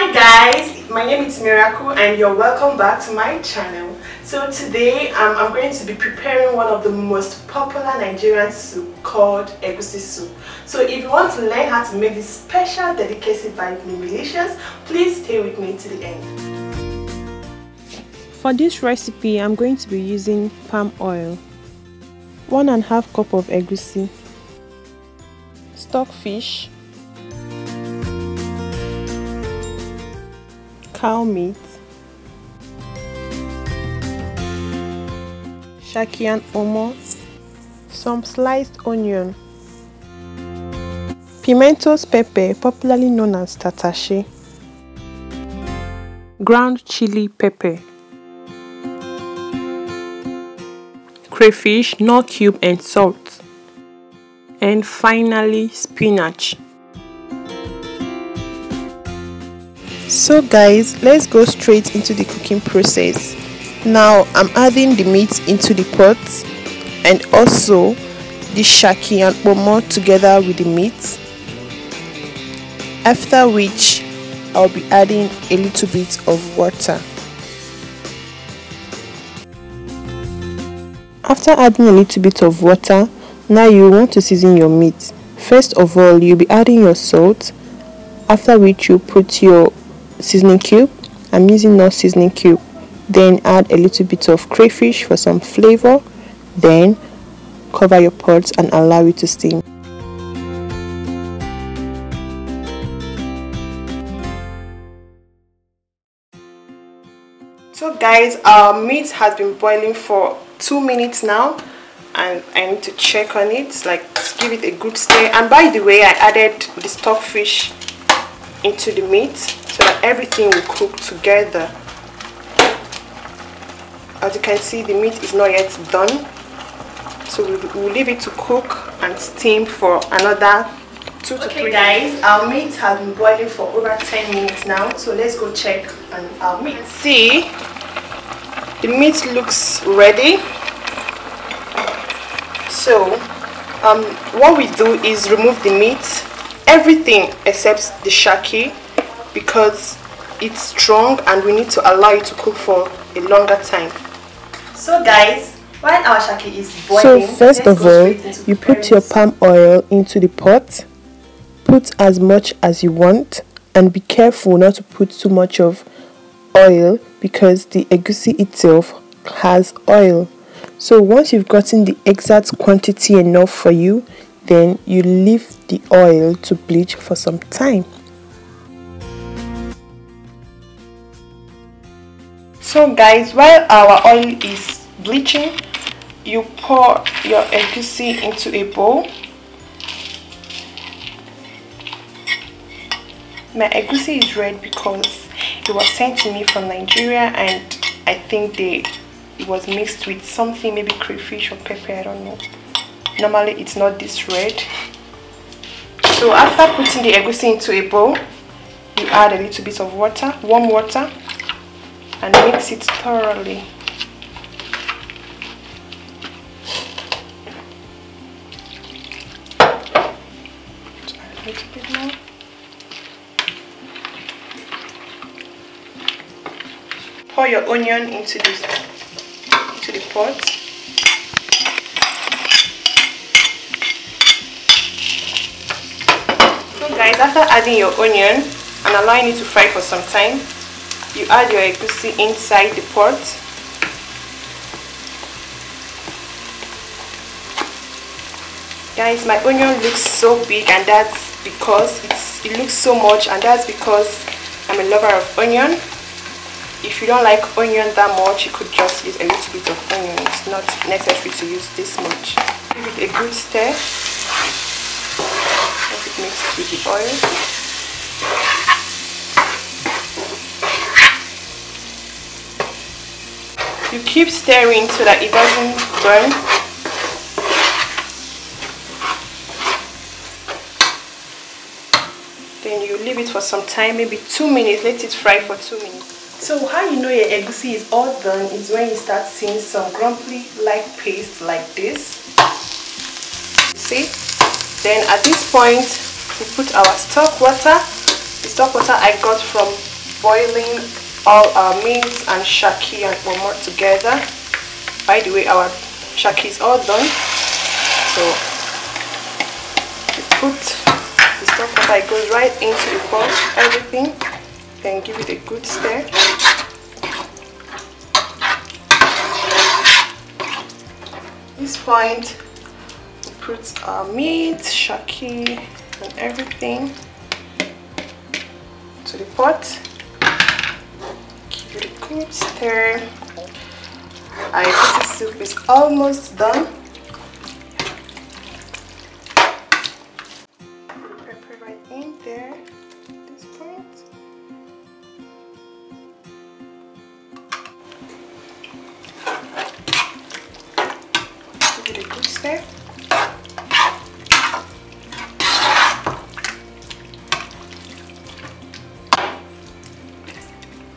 Hi guys, my name is Miracle and you're welcome back to my channel. So today I'm going to be preparing one of the most popular Nigerian soup called Egusi Soup. So if you want to learn how to make this special delicacy by Militias, please stay with me to the end. For this recipe, I'm going to be using palm oil, 1.5 cup of egusi, stockfish, cow meat, shaki and omo, some sliced onion, pimentos pepper, popularly known as tatashe, ground chili pepper, crayfish, nut cube and salt, and finally spinach. So guys, let's go straight into the cooking process. Now I'm adding the meat into the pot and also the shaki and omo together with the meat, after which I'll be adding a little bit of water. After adding a little bit of water, now you want to season your meat. First of all, you'll be adding your salt, after which you put your seasoning cube. I'm using no seasoning cube. Then add a little bit of crayfish for some flavor. Then cover your pot and allow it to steam. So guys, our meat has been boiling for 2 minutes now and I need to check on it, like give it a good stir. And by the way, I added the stockfish into the meat so that everything will cook together. As you can see, the meat is not yet done, so we'll leave it to cook and steam for another 2 to 3 guys, our meat has been boiling for over 10 minutes now, so let's go check on our meat. See, the meat looks ready. So what we do is remove the meat, everything except the shaki, because it's strong and we need to allow it to cook for a longer time. So guys, while our shaki is boiling, so first of all, you put your palm oil into the pot. Put as much as you want and be careful not to put too much of oil because the egusi itself has oil. So once you've gotten the exact quantity enough for you, then you leave the oil to bleach for some time. So guys, while our oil is bleaching, you pour your egusi into a bowl. My egusi is red because it was sent to me from Nigeria and I think it was mixed with something, maybe crayfish or pepper, I don't know. Normally it's not this red. So after putting the egusi into a bowl, you add a little bit of water, warm water, and mix it thoroughly. A little bit more. Pour your onion into the pot. So guys, after adding your onion and allowing it to fry for some time, you add your egusi inside the pot. Guys, my onion looks so big and that's because it looks so much, and that's because I'm a lover of onion. If you don't like onion that much, you could just use a little bit of onion. It's not necessary to use this much. Give it a good stir. Let it mix with the oil. You keep stirring so that it doesn't burn. Then you leave it for some time, maybe 2 minutes. Let it fry for 2 minutes. So how you know your egusi is all done is when you start seeing some grumpy like paste like this. See? Then at this point we put our stock water. The stock water I got from boiling all our meat and shaki and more together. By the way, our shaki is all done. So you put the stock water, it goes right into the pot, everything. Then give it a good stir. At this point, we put our meat, shaki, and everything to the pot. Give it a good stir. Our egusi soup is almost done. Put the pepper right in there at this point. Give it a good stir.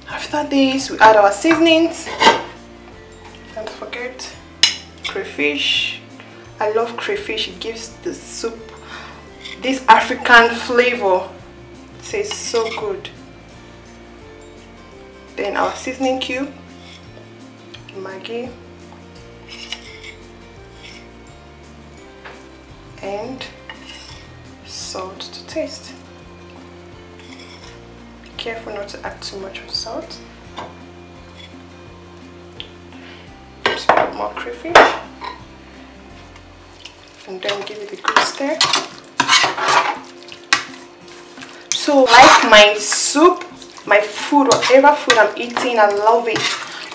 After this, we add our seasonings. Don't forget crayfish. I love crayfish. It gives the soup this African flavor. It tastes so good. Then our seasoning cube, Maggi, and salt to taste. Be careful not to add too much of salt. Just put more crayfish and then give it a good stir. So like my soup, my food, whatever food I'm eating, I love it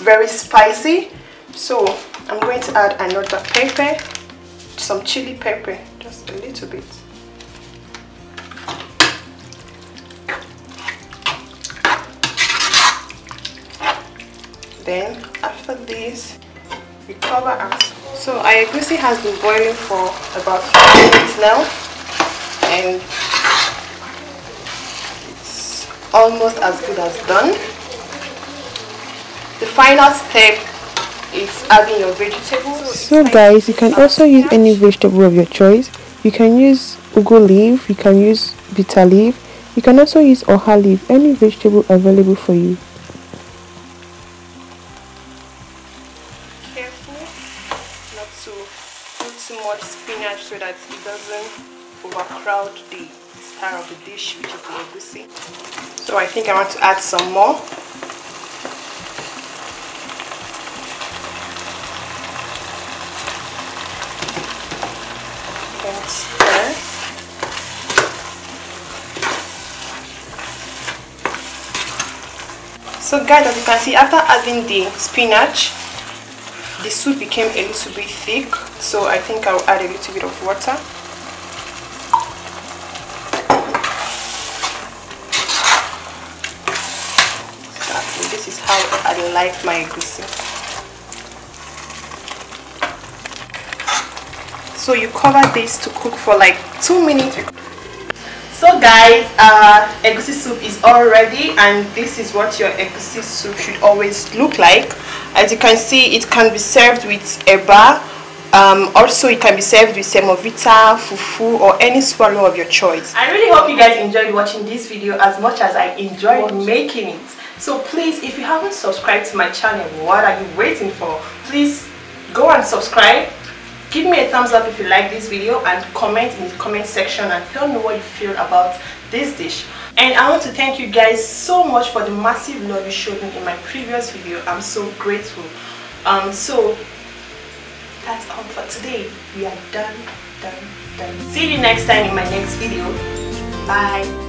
very spicy. So I'm going to add another pepper, some chili pepper, just a little bit. Then after this, we cover our. So our egusi has been boiling for about 5 minutes now, and it's almost as good as done. The final step is adding your vegetables. So guys, you can also use any vegetable of your choice. You can use ugu leaf, you can use bitter leaf, you can also use oha leaf, any vegetable available for you. Careful not to put too much spinach so that it doesn't overcrowd the star of the dish, which is the egusi. So I think I want to add some more. And stir. So guys, as you can see, after adding the spinach, the soup became a little bit thick, so I think I'll add a little bit of water. Exactly, this is how I like my egusi. So you cover this to cook for like 2 minutes. So guys, egusi soup is all ready, and this is what your egusi soup should always look like. As you can see, it can be served with eba. Also, it can be served with semovita, fufu, or any swallow of your choice. I really hope you guys enjoyed watching this video as much as I enjoyed making it. So please, if you haven't subscribed to my channel, what are you waiting for? Please go and subscribe. Give me a thumbs up if you like this video, and comment in the comment section and tell me what you feel about this dish. And I want to thank you guys so much for the massive love you showed me in my previous video. I'm so grateful. So that's all for today. We are done. See you next time in my next video. Bye.